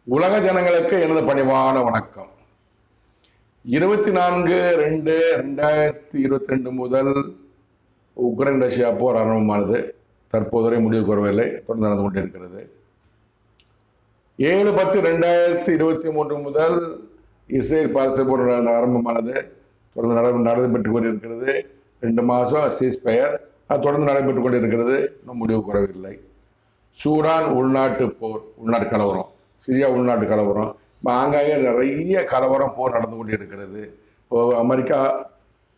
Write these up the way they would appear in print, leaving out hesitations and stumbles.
உலக ஜனங்களுக்கு எனது பணிவான வணக்கம். 24/2/2022 முதல் உக்ரைன் ரஷ்யா போர் ஆரம்பமானது. தற்போது வரை முடிவுக்கு வரவில்லை, தொடர்ந்து நடந்து கொண்டிருக்கிறது. 7/10/2023 முதல் இஸ்ரேல் பாலஸ்தீன போர் ஆரம்பமானது. தொடர்ந்து நடைபெற்றுக் கொண்டிருக்கிறது. 2 மாதம் சீஸ்பயர் தொடர்ந்து நடைபெற்றுக் கொண்டிருக்கிறது. இன்னும் முடிவுக்கு வரவில்லை. சூடான் உள்நாட்டு போர், உள்நாட்டு கலவரம், சிரியா உள்நாட்டு கலவரம், ஆங்காங்கே நிறைய கலவரம் போர் நடந்து கொண்டிருக்கிறது. அமெரிக்கா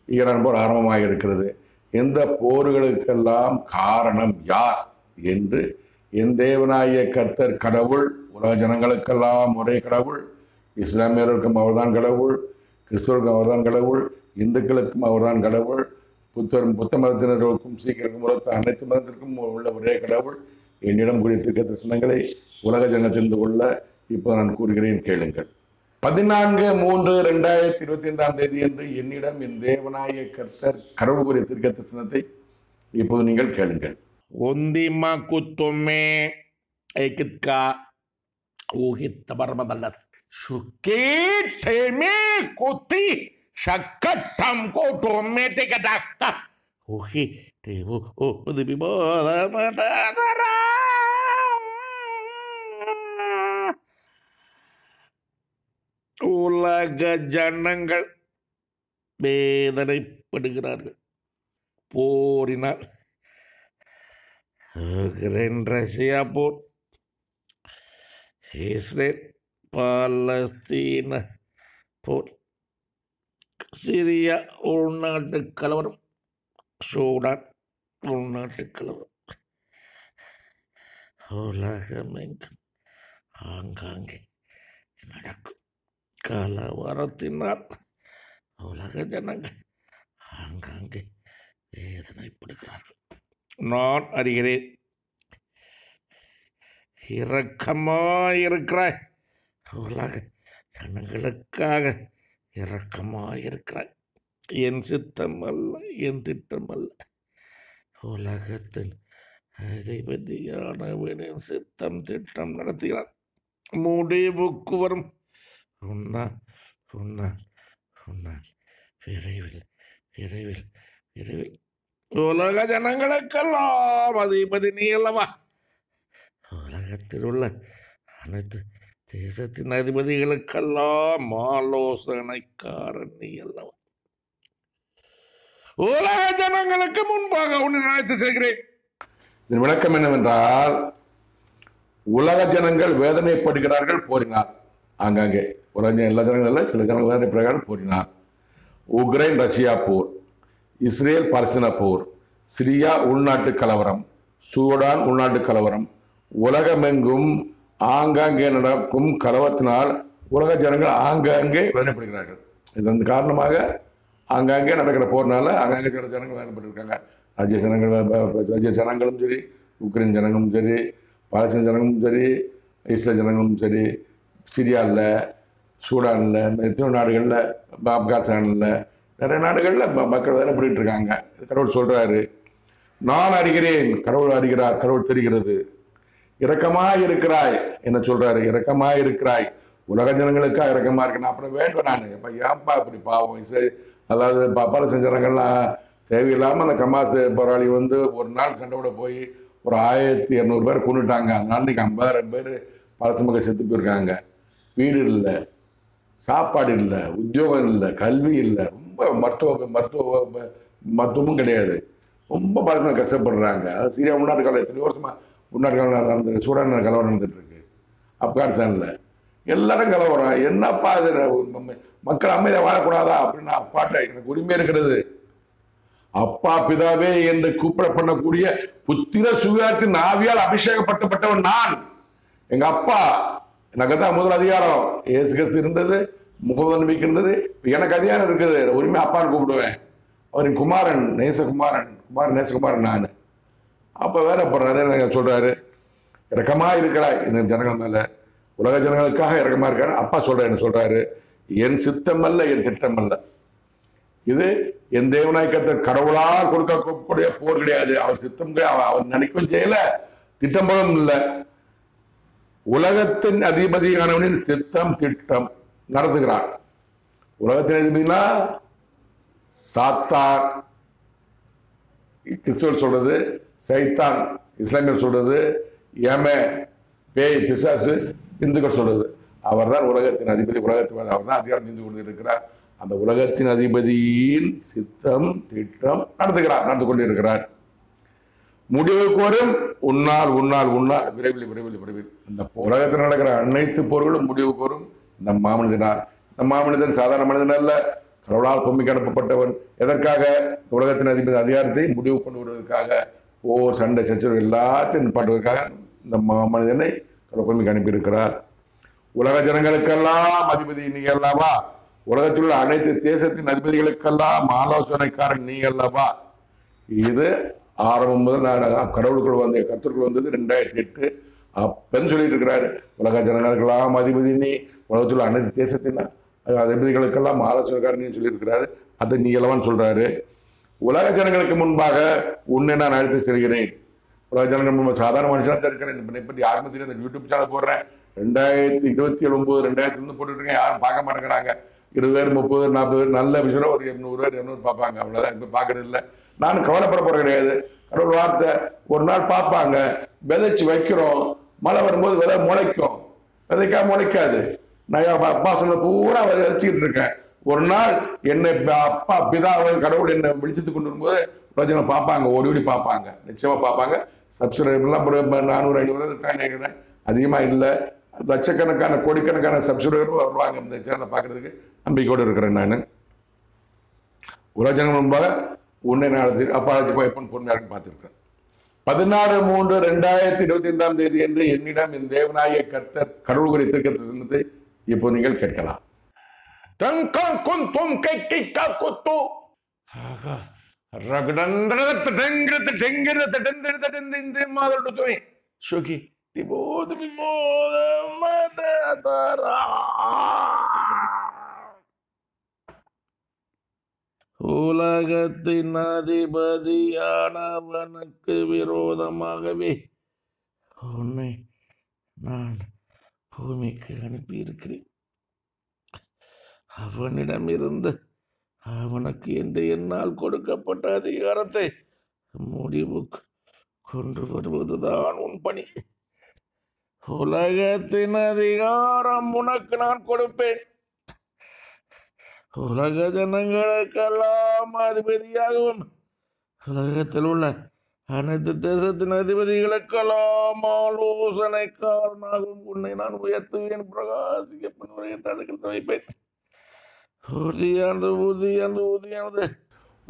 ஈரான் போர் ஆரம்பமாக இருக்கிறது. இந்த போர்களுக்கெல்லாம் காரணம் யார் என்று என் தேவனாகிய கர்த்தர் கடவுள், உலக ஜனங்களுக்கெல்லாம் ஒரே கடவுள், இஸ்லாமியர்களுக்கும் அவர்தான் கடவுள், கிறிஸ்தவருக்கும் அவர்தான் கடவுள், இந்துக்களுக்கும் அவர்தான் கடவுள், புத்த மதத்தினருக்கும் சீக்கிரக்கும் அனைத்து மதத்திற்கும் உள்ள ஒரே கடவுள். என்னிடம் கூடிய தீர்க்க தரிசனங்களை உலக ஜனம் தெரிந்து கொள்ள இப்போ நான் கூறுகிறேன், கேளுங்கள். 14/3/2025 என்று என்னிடம் என் தேவனாய கர்த்தர் கடவுள் கூறிய தீர்க்க தரிசனத்தை இப்போது நீங்கள் கேளுங்கள். ஒந்திமா குத்துமே ஏகித்கா ஊகித்த பரமதல்லது சுக்கேட்டேமே குத்தி சக்கட்டம் கோட்டோமே திகடாக்தா ஊகி தேவோ ஓ திபிபோதமடதரா. உலக ஜனங்கள் வேதனைப்படுகிறார்கள். போரினால் ரஷ்யா போர், இஸ்ரேல் பாலஸ்தீன போர், சிரியா உள்நாட்டு கலவரம், சூடான் உள்நாட்டு கலவரம், உலகமெங்கும் ஆங்காங்கே நடக்கும் கலவரத்தினால் உலக ஜனங்கள் ஆங்காங்கே வேதனைப்படுகிறார்கள். நான் அறிகிறேன். இரக்கமாயிருக்கிறாய், உலக ஜனங்களுக்காக இரக்கமாயிருக்கிறாய். என் சித்தம் அல்ல, என் திட்டம் அல்ல, உலகத்தின் அதிபதியானவனின் சித்தம் திட்டம் நடத்துகிறான். முடிவுக்கு வரும். உன்னால் உன்னால் உன்னால் விரைவில் விரைவில் விரைவில் உலக ஜனங்களுக்கெல்லாம் அதிபதி நீ அல்லவா? உலகத்தில் உள்ள அனைத்து தேசத்தின் அதிபதிகளுக்கெல்லாம் ஆலோசனைக்காரன் நீ அல்லவா? உலக ஜனங்களுக்கு முன்பாக உன்னை நினைத்து செய்கிறேன். இதன் விளக்கம் என்னவென்றால், உலக ஜனங்கள் வேதனைப்படுகிறார்கள் போரினால். ஆங்காங்கே உலக எல்லா ஜனங்களும் சில ஜனங்கள் வேதனைப்படுகிறார்கள் போரினால். உக்ரைன் ரஷ்யா போர், இஸ்ரேல் பாலஸ்தீன போர், சிரியா உள்நாட்டு கலவரம், சூடான் உள்நாட்டு கலவரம், உலகமெங்கும் ஆங்காங்கே நடக்கும் கலவரத்தினால் உலக ஜனங்கள் ஆங்காங்கே வேதனைப்படுகிறார்கள். இதன் காரணமாக ஆங்காங்கே நடக்கிற போர்னால ஆங்காங்கே சில ஜனங்கள் வேதனைப்பட்டிருக்காங்க. ரஷ்ய ஜனங்களும் சரி, உக்ரைன் ஜனங்களும் சரி, பாலஸ்தீன ஜனங்களும் சரி, இஸ்ரேல் ஜனங்களும் சரி, சிரியாவில், சூடானில், எத்தனை நாடுகளில், ஆப்கானிஸ்தானில், நிறைய நாடுகளில் மக்கள் வேதனைப்பட்டு இருக்காங்க. கடவுள் சொல்கிறாரு, நான் அறிகிறேன். கடவுள் அறிகிறார், கடவுள் தெரிகிறது. இரக்கமாக இருக்கிறாய் என்ன சொல்கிறாரு, இரக்கமாக இருக்கிறாய், உலக ஜனங்களுக்காக இரக்கமாக இருக்கணும். அப்புறம் வேண்டும் நான் இப்போ ஏன்பா இப்படி பாவம் அதாவது பாலஸ்தீன ஜனங்கள்லாம் தேவையில்லாமல் அந்த கமாஸ் போராளி ஒரு நாள் சண்டை விட போய் ஒரு 1200 பேர் கொண்டுட்டாங்க. அதனால இன்றைக்கி 50,000 பேர் பாலஸ்தீன மக்கள் செத்து போயிருக்காங்க. வீடு இல்லை, சாப்பாடு இல்லை, உத்தியோகம் இல்லை, கல்வி இல்லை, ரொம்ப மருத்துவமும் கிடையாது. ரொம்ப பாலஸ்தீன கஷ்டப்படுறாங்க. அது சிரியா உள்நாட்டு கலவரம் எத்தனை வருஷமாக உள்நாட்டு கலவரம் நடந்துருக்கு. சூடான் கலவரம் நடந்துட்டுருக்கு. ஆப்கானிஸ்தானில் எல்லாரும் கலவரம். என்னப்பா அது, மக்கள் அமைதியாக வாழக்கூடாதா அப்படின்னு அப்பாட்ட எனக்கு உரிமை இருக்கிறது. அப்பா பிதாவே என்று கூப்பிடப்படக்கூடிய புத்திர சுவிகாரத்தின் ஆவியால் அபிஷேகப்படுத்தப்பட்டவன் நான். எங்க அப்பா எனக்கு தான் முதல் அதிகாரம். இயேசு கிறிஸ்து இருந்தது, முகமது நபிக்கு இருந்தது, எனக்கு அதிகாரம் இருக்குது. உரிமை அப்பான்னு கூப்பிடுவேன். அவரின் குமாரன் நேசகுமாரன் நான். அப்போ வேறப்படுறாரு சொல்றாரு, இறக்கமா இருக்கிறாய் இந்த ஜனங்கள் மேல, உலக ஜனங்களுக்காக இறக்கமா இருக்காரு. அப்பா என்ன சொல்றாரு, என் சித்தம் அல்ல, என் திட்டம் அல்ல. இது என் தேவனாய் கர்த்தர் கடவுளால் கொடுக்கக்கூடிய போர் கிடையாது. அவர் சித்தம் அவர் நினைக்கவும் செய்யல, திட்டமும் இல்லை. உலகத்தின் அதிபதியானவனின் சித்தம் திட்டம் நடத்துகிறான். உலகத்தின் அதிபதினா சாத்தான் கிறிஸ்துவர் சொல்றது, சைத்தான் இஸ்லாமியர் சொல்றது, ஏமே பேய் பிசாசு இந்துக்கள் சொல்றது. அவர் தான் உலகத்தின் அதிபதி. உலகத்தில் அவர் தான் அதிகாரம் செஞ்சு கொண்டு இருக்கிறார். அந்த உலகத்தின் அதிபதியின் சித்தம் திட்டம் நடந்து கொண்டிருக்கிறார். முடிவுக்கு வரும் உன்னால் உன்னால் உன்னால் விரைவில் விரைவில் விரைவில். இந்த உலகத்தில் நடக்கிற அனைத்து போர்களும் முடிவுக்கு வரும் இந்த மாமனிதனால். இந்த மாமனிதன் சாதாரண மனிதன் அல்ல, கடவுளால் பொம்மைக்கு அனுப்பப்பட்டவன். எதற்காக? உலகத்தின் அதிபதி அதிகாரத்தை முடிவு கொண்டு வருவதற்காக. போர் சண்டை சச்சரவு எல்லாத்தையும் நிப்பாட்டுவதற்காக இந்த மனிதனை கடவுள் பொம்மைக்கு அனுப்பியிருக்கிறார். உலக ஜனங்களுக்கெல்லாம் அதிபதி நீங்க அல்லவா? உலகத்தில் உள்ள அனைத்து தேசத்தின் அதிபதிகளுக்கெல்லாம் ஆலோசனைக்காரன் நீங்க அல்லவா? இது ஆரம்பம் முதல் நான் கடவுளுக்குள் வந்த கர்த்தருக்குள் வந்தது 2008. அப்பன்னு சொல்லிட்டு இருக்கிறாரு. உலக ஜனங்களுக்கெல்லாம் அதிபதி நீ, உலகத்தில் உள்ள அனைத்து தேசத்தின் அதிபதிகளுக்கெல்லாம் ஆலோசனைக்காரன் சொல்லியிருக்கிறாரு. அதை நீ அல்லவான்னு சொல்றாரு. உலக ஜனங்களுக்கு முன்பாக உன்னை நான் அழைத்து செல்கிறேன். உலக ஜனங்கள் முன்பாக சாதாரண மனுஷனாக தான் இருக்கிறேன். என்னை பற்றி யாருமே தெரியும். இந்த யூடியூப் சேனல் போடுறேன். 2027 2000 போட்டுட்டு இருக்கேன். யாரும் பார்க்க மாட்டேங்கிறாங்க. 20 பேர் 30 பேர் 40 பேர் நல்ல விஷயம் ஒரு 800 பேர் 200 பார்ப்பாங்க. அவ்வளோதான். இப்போ பார்க்கறது இல்லை. நான் கவலைப்பட போற கிடையாது. கடவுள் வார்த்தை ஒரு நாள் பார்ப்பாங்க. விதைச்சு வைக்கிறோம், மழை வரும்போது விதை முளைக்கும். விதைக்கா முளைக்காது. நான் அப்பா சொன்ன பூரா விதைச்சிக்கிட்டு இருக்கேன். ஒரு நாள் என்னை அப்பா பிதாவை கடவுள் என்னை விழிச்சிட்டு கொண்டு வரும்போது பிரச்சனை பார்ப்பாங்க, ஓடி ஓடி பார்ப்பாங்க, நிச்சயமா பார்ப்பாங்க. சப்ஸ்கிரைபர்லாம் 400 500 இருக்காங்க, அதிகமாக இல்லை. லட்சக்கணக்கான கோடிக்கணக்கான சப்ஸ்கிரைபர் வருவாங்க இந்த சேனலை பார்க்கறதுக்கு. நம்பிக்கையோடு இருக்கிறேன். நான் உலக முன்பாக உன்னை நடத்தி அப்பா அழைச்சி போய் எப்போ பொண்ணு பார்த்துருக்கேன். 16/3/2025 என்று என்னிடம் என் தேவனாய கர்த்தர் கடவுள் குறித்த கருத்து சின்னத்தை இப்போ நீங்கள் கேட்கலாம். உலகத்தின் அதிபதியானவனுக்கு விரோதமாகவே உன்னை நான் பூமிக்கு அனுப்பியிருக்கிறேன். அவனிடமிருந்து அவனுக்கு என்று என்னால் கொடுக்கப்பட்ட அதிகாரத்தை முடிவுக்கு கொண்டு வருவதுதான் உன் பணி. உலகத்தின் அதிகாரம் உனக்கு நான் கொடுப்பேன். உலக ஜனங்களுக்கெல்லாம் அதிபதியாகவும் உலகத்தில் உள்ள அனைத்து தேசத்தின் அதிபதிகளுக்கெல்லாம் ஆலோசனைக்காரனாகவும் உன்னை நான் உயர்த்துவேன். பிரகாசிக்க தடுக்கல் வைப்பேன்.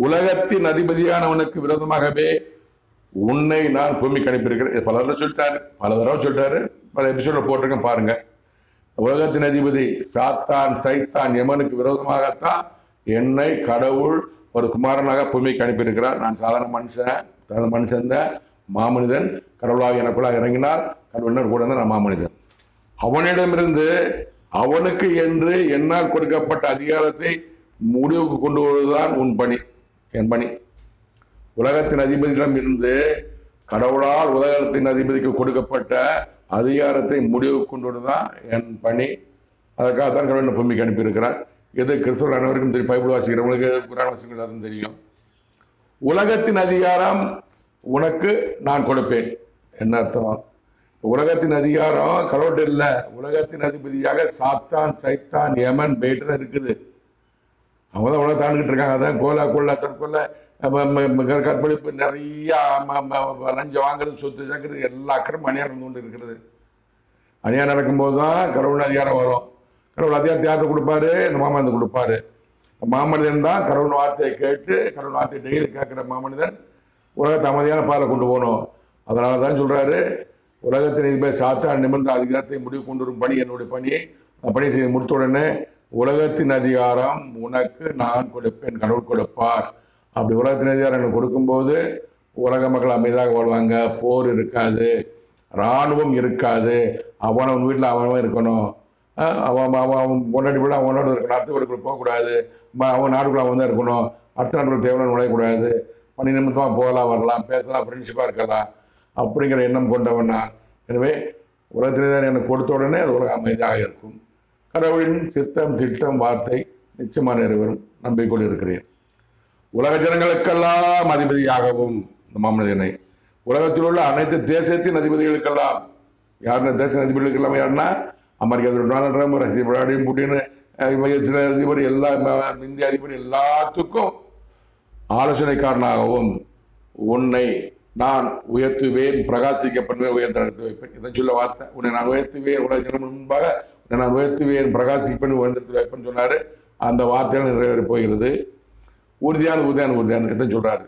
உலகத்தின் அதிபதியானவனுக்கு விரோதமாகவே உன்னை நான் பூமிக்கு அனுப்பியிருக்கிறேன். பல தடவை சொல்லிட்டாரு. பல எபிசோட போட்டிருக்கேன் பாருங்க. உலகத்தின் அதிபதி சாத்தான் சைத்தான் யமனுக்கு விரோதமாகத்தான் என்னை கடவுள் ஒரு குமாரனாக பூமிக்கு அனுப்பியிருக்கிறார். நான் சாதாரண மனுஷன் மாமனிதன். கடவுளாக எனக்குள்ளாக இறங்கினார். கடவுள் கூட நான் மாமனிதன். அவனிடமிருந்து அவனுக்கு என்று என்னால் கொடுக்கப்பட்ட அதிகாரத்தை முடிவுக்கு கொண்டு வருவதுதான் உன் பணி, என் பணி. உலகத்தின் அதிபதியிடம் இருந்து கடவுளால் உலகத்தின் அதிபதிக்கு கொடுக்கப்பட்ட அதிகாரத்தை முடிவுக்கு கொண்டு வருவதுதான் என் பணி. அதற்காகத்தான் கடவுள் பூமிக்கு அனுப்பியிருக்கிறார். இது கிறிஸ்தவர்கள் அனைவருக்கும் தெரியும். பைபிள் வாசிக்கிறவங்களுக்கு புராண வாசிக்கிறவங்களுக்கு தெரியும். உலகத்தின் அதிகாரம் உனக்கு நான் கொடுப்பேன். என்ன அர்த்தம்? உலகத்தின் அதிகாரம் கடவுள் இல்லை. உலகத்தின் அதிபதியாக சாத்தான் சைத்தான் யமன் பேட்டு தான் இருக்குது. அவங்க தான் உலக தாண்டிக்கிட்டு இருக்காங்க. அதான் கொள்ள தற்கொலை கற்பழிப்பு நிறைய லஞ்சம் வாங்குறது சொத்து சேர்க்கறது எல்லா அக்கறையும் அநியாயம் நடந்து கொண்டு இருக்கிறது. அநியாயம் நடக்கும்போது தான் கடவுள் அதிகாரம் வரும். கடவுள் அதிகாரத்தை யார்த்தை கொடுப்பாரு? இந்த மாமனிதன் கொடுப்பாரு. மாமனிதன் தான் கடவுள் வார்த்தையை கேட்டு கடவுள் வார்த்தையை டெய்லி கேட்குற மாமனிதன் உலகத்தை அமைதியான பாலை கொண்டு போகணும். அதனால தான் சொல்றாரு, உலகத்தின் அதிபதி சாத்தான் நிமிர்ந்த அதிகாரத்தை முடிவு கொண்டு வரும் பணி என்னுடைய பணியை பணி செய்து முடித்த உடனே உலகத்தின் அதிகாரம் உனக்கு நான் கொடுப்பேன், கடவுள் கொடுப்பார். அப்படி உலகத்தின் அதிகாரம் எனக்கு கொடுக்கும்போது உலக மக்கள் அமைதியாக வாழ்வாங்க. போர் இருக்காது, இராணுவம் இருக்காது. அவன் வீட்டில் அவன் இருக்கணும். அவன் பொண்டாட்டி பிள்ளை அவனோட இருக்கணும். அடுத்த வீடுக்குள்ள போகக்கூடாது. அவன் நாடுக்குள்ள அவன் தான் இருக்கணும். அடுத்த நாட்டுக்குள்ள தேவையான நுழையக்கூடாது. பணி நிமித்தமாக போகலாம், வரலாம், பேசலாம், ஃப்ரெண்ட்ஷிப்பாக இருக்கலாம் அப்படிங்கிற எண்ணம் கொண்டவன் நான். எனவே உலகத்திலே தான் எனக்கு கொடுத்த உடனே அது உலக அமைதியாக இருக்கும். கடவுளின் சித்தம் திட்டம் வார்த்தை நிச்சயமாக நிறைவேறும் நம்பிக்கொண்டு இருக்கிறேன். உலக ஜனங்களுக்கெல்லாம் அதிபதியாகவும் இந்த மாமனிதனை உலகத்தில் உள்ள அனைத்து தேசத்தின் அதிபதிகளுக்கெல்லாம் யாருன்னா தேச அதிபதிகளுக்கெல்லாம் யாருன்னா அமெரிக்கா டொனால்ட் ட்ரம்ப், ரஷ்ய விளாடிமிர் புட்டின், சில அதிபர் எல்லா இந்திய அதிபர் எல்லாத்துக்கும் ஆலோசனைக்காரனாகவும் உன்னை நான் உயர்த்துவேன், பிரகாசிக்க பண்ணுவேன், உயர்த்த நடத்தி வைப்பேன். இதை சொல்ல வார்த்தை. உன்னை நான் உயர்த்துவேன், உலக ஜனம் முன்பாக உன்னை நான் உயர்த்துவேன், பிரகாசிக்க பண்ணி உயர்த்தி வைப்பேன்னு சொன்னார். அந்த வார்த்தைகள் நிறைவேற போகிறது. உறுதியான இதை சொல்றாரு.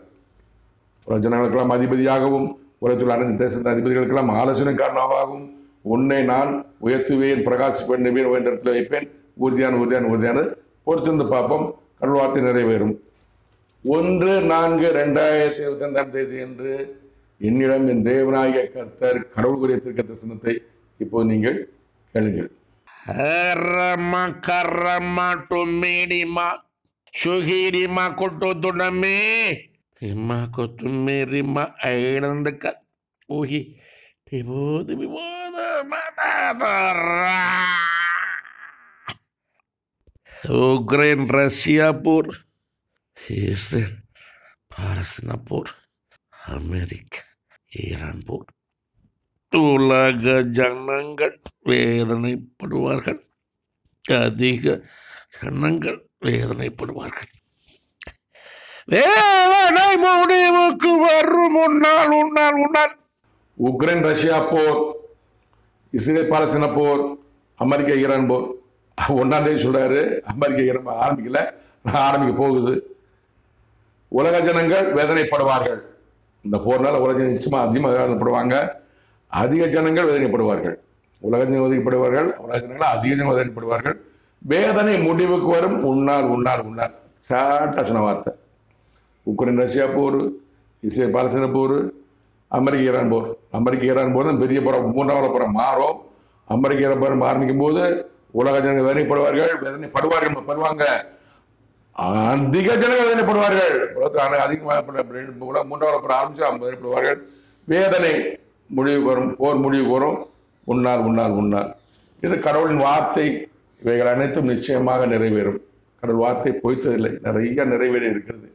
உலக ஜனங்களுக்கெல்லாம் அதிபதியாகவும் உலகத்தில் அனைத்து தேசத்தின் அதிபதிகளுக்கெல்லாம் ஆலோசனைக்காரனாகவும் உன்னை நான் உயர்த்துவேன், பிரகாசிக்க பண்ணுவேன், உயர்ந்த இடத்துல வைப்பேன். உறுதியான பொறுத்திருந்து பார்ப்போம். கடவுள் வார்த்தை நிறைவேறும். 1/4/2025 என்று என்னிடம் என் தேவனாகிய கர்த்தர் கடவுள் கூறிய தீர்க்கதரிசனத்தை இப்போது நீங்கள் கேளுங்கள். Rama karama tumidima suhirima kutuduname rima kutumirima airandaka uhi vivoda matadara Ukraine Russia por Israel Palestina por Amerika Iran por உலக ஜனங்கள் வேதனைப்படுவார்கள். அதிக ஜனங்கள் வேதனைப்படுவார்கள். வேதனை முடிவுக்கு வரும் முன்னால் உக்ரைன் ரஷ்யா போர், இஸ்ரேல் பாலஸ்தீன போர், அமெரிக்கா ஈரான் போர் 1ஆம் தேதி சொல்றாரு. அமெரிக்கா ஈரான் ஆரம்பிக்கல, ஆரம்பிக்க போகுது. உலக ஜனங்கள் வேதனைப்படுவார்கள். இந்த போர்னால உலக நிச்சயமா அதிகமாக வேதனைப்படுவாங்க. அதிக ஜனங்கள் வேதனைப்படுவார்கள். உலக ஜனங்கள் வேதனைப்படுவார்கள். உலக ஜனங்கள் அதிக ஜனங்கள் வேதனைப்படுவார்கள். வேதனை முடிவுக்கு வரும் உன்னால் சாட்டா சொன்ன வார்த்தை. உக்ரைன் ரஷ்யா போர், இஸ்ரேல் பாலஸ்தீன போர், அமெரிக்க ஈரான் போர் தான் பெரிய போர். 3ஆவது போர் மாறும். அமெரிக்க ஈரான் போர் ஆரம்பிக்கும் போது உலக ஜனங்கள் வேதனைப்படுவாங்க. அதிக ஜனங்கள் வேதனைப்படுவார்கள். அதிகமாக 3ஆவது போர் ஆரம்பிச்சு வேதனைப்படுவார்கள். வேதனை முடிவுக்கு வரும், போர் முடிவுக்கு வரும் உன்னால். இது கடவுளின் வார்த்தை. இவைகள் அனைத்தும் நிச்சயமாக நிறைவேறும். கடவுள் வார்த்தை பொய்த்ததில்லை, நிறைய நிறைவேறி இருக்கிறது.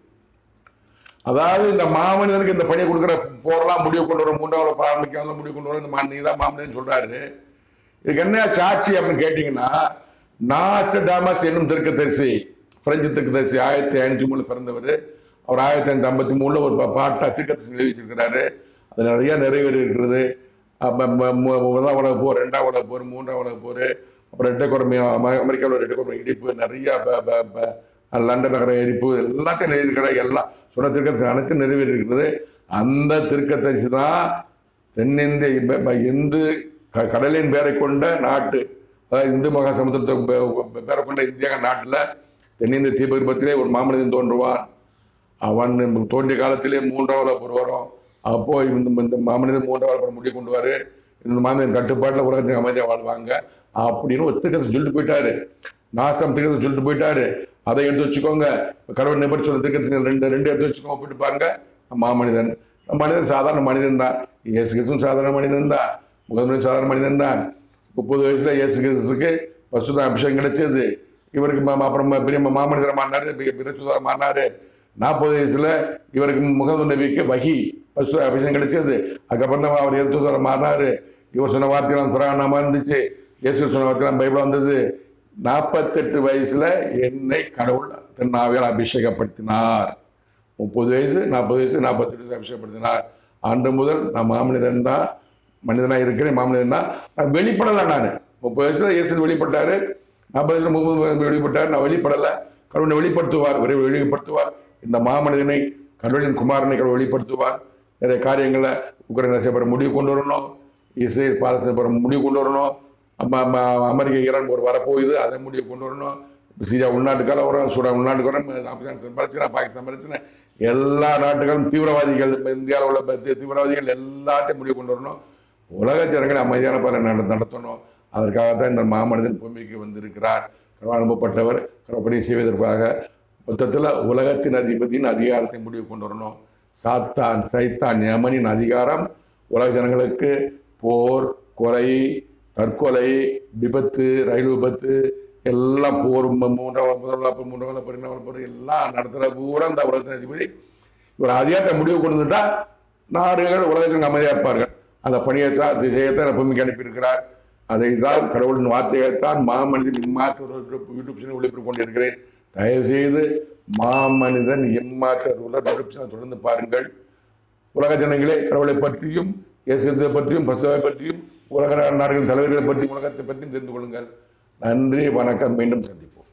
அதாவது இந்த மாமனிதனுக்கு இந்த பணியை கொடுக்குற போரெல்லாம் முடிவு கொண்டு வரும், 3ஆவது போர் ஆரம்பிக்க முடிவு கொண்டு வரும். இந்த நீதான் மாமனிதன் சொல்றாரு. இதுக்கு என்ன சாட்சி அப்படின்னு கேட்டீங்கன்னா, நாஸ்டாமஸ் என்னும் தீர்க்கதரிசி, பிரெஞ்சு தீர்க்கதரிசி 1553 பிறந்தவர். அவர் 1553 ஒரு பாட்டா தீர்க்கதரிசி தெரிவிச்சிருக்கிறாரு. அது நிறைய நிறைவேறி இருக்கிறது. 1ஆம் உலக போர், 2ஆம் உலக போர், 3ஆம் உலக போர், அப்புறம் அமெரிக்காவில் ரெட்டை இடிப்பு, நிறைய லண்டன் நகர எரிப்பு, எல்லாத்தையும் நிறைவேறிருக்கிற எல்லாம் சொன்ன திருக்கதரிசி அனைத்தும் நிறைவேறி இருக்கிறது. அந்த திருக்கதரிசி தான் தென்னிந்திய இந்து கடலின் பேரை கொண்ட நாட்டு, அதாவது இந்து மகாசமுத்திரத்தை பேரை கொண்ட இந்தியா நாட்டில் தென்னிந்திய தீபகற்பத்திலே ஒரு மாமனிதன் தோன்றுவான். அவன் தோன்றிய காலத்திலே 3ஆம் உலக போர் வரும். அப்போ இந்த மாமனிதன் 3ஆவது போர் முடிவு கொண்டு வாரு. இந்த மாமனிதன் கட்டுப்பாட்டில் உலகத்துக்கு அமைதியாக வாழ்வாங்க அப்படின்னு ஒரு திருக்கதரிசி சொல்லிட்டு போயிட்டாரு. நாசம் திருக்கதரிசி சொல்லிட்டு போயிட்டாரு. அதை எடுத்து வச்சுக்கோங்க. கடவுள் நிபர் சொல்ல திருக்கதரிசி ரெண்டு எடுத்து வச்சுக்கோங்க. போயிட்டு பாருங்க. மனிதன் சாதாரண மனிதன் தான். இயேசு கிறிஸ்துவும் சாதாரண மனிதன் தான். முகமது சாதாரண மனிதன் தான். 30 வயசுல இயேசு கிறிஸ்துக்கு பரிசுத்த அபிஷேகம் கிடைச்சது. இவருக்கு அப்புறம் பெரிய மாமனிதரை மாறினாரு, பிரசுதாரம் மாறினாரு. 40 வயசுல இவருக்கு முகமது நபிக்கு வகி பரிசுத்த அபிஷேகம் கிடைச்சது. அதுக்கப்புறம் தான் அவர் எழுத்துவதாரம் மாறினாரு. இவர் சொன்ன வார்த்தையெல்லாம் குரானாமா இருந்துச்சு. இயேசு சொன்ன வார்த்தையெல்லாம் பைபிள் வந்தது. 48 வயசுல என்னை கடவுள் தன் ஆவியால் அபிஷேகப்படுத்தினார். 30 வயசு, 40 வயசு, 48 வயசு அபிஷேகப்படுத்தினார். அன்று முதல் நான் மாமனிதன் தான், மனிதனாக இருக்கிறேன். மாமனிதன் தான். நான் வெளிப்படலை. நான் 30 வயசுல இயேசு வெளிப்பட்டாரு, 40 வயசுல 30 வெளிப்பட்டார். நான் வெளிப்படலை. கடவுளை வெளிப்படுத்துவார், விரைவில் வெளிப்படுத்துவார். இந்த மாமனிதனை, கடவுளின் குமாரனை கடவுள் வெளிப்படுத்துவார். நிறைய காரியங்களை உக்ரைன் ரஷ்யா போர் முடிவு கொண்டு வரணும். இஸ்ரேல் பாலஸ்தீன போர் முடிவு கொண்டு வரணும். அமெரிக்கா ஈரான் போர் வரப்போகுது, அதை முடிவு கொண்டு வரணும். சிரியா உள்நாட்டுக்கால வரும், சூடான் உள்நாட்டுக்கு வரும், ஆப்கானிஸ்தான் பிரச்சனை, பாகிஸ்தான் பிரச்சனை, எல்லா நாட்டுகளும் தீவிரவாதிகள், இந்தியாவில் உள்ள தீவிரவாதிகள் எல்லாத்தையும் முடிவு கொண்டு வரணும். உலக ஜனங்களை அமைதியான பல நடத்தணும். அதற்காகத்தான் இந்த மாமனிதன் பூமிக்கு வந்திருக்கிறார். அனுப்பப்பட்டவர் கடவுளை செய்வதற்காக. மொத்தத்தில் உலகத்தின் அதிபதியின் அதிகாரத்தை முடிவு கொண்டு வரணும். சைத்தான் யமனின் அதிகாரம் உலக ஜனங்களுக்கு போர், கொலை, தற்கொலை, விபத்து, ரயில் விபத்து எல்லாம் போர், மூன்றாம் எல்லாம் நடத்துகிற பூரா இந்த உலகத்தின் அதிபதி. இவர் அதிகாரத்தை முடிவு கொண்டுட்டா நாடுகள் உலகத்திற்கு அமைதியாக இருப்பார்கள். அந்த பணியை செய்யத்தான் பூமிக்கு அனுப்பியிருக்கிறார். அதை தான் கடவுளின் வார்த்தைகளைத்தான் மாமனிதன் இம்மாற்ற யூடியூப் சேனல் ஒளிபரப்பு கொண்டிருக்கிறேன். தயவுசெய்து மாமனிதன் இம்மாற்ற யூடியூப் சேனல் தொடர்ந்து பாருங்கள். உலக ஜனங்களே, கடவுளை பற்றியும் இயேசுவை பற்றியும் பசுவை பற்றியும் உலக நாடுகளின் தலைவர்களை பற்றியும் உலகத்தை பற்றியும் தெரிந்து கொள்ளுங்கள். நன்றி, வணக்கம். மீண்டும் சந்திப்போம்.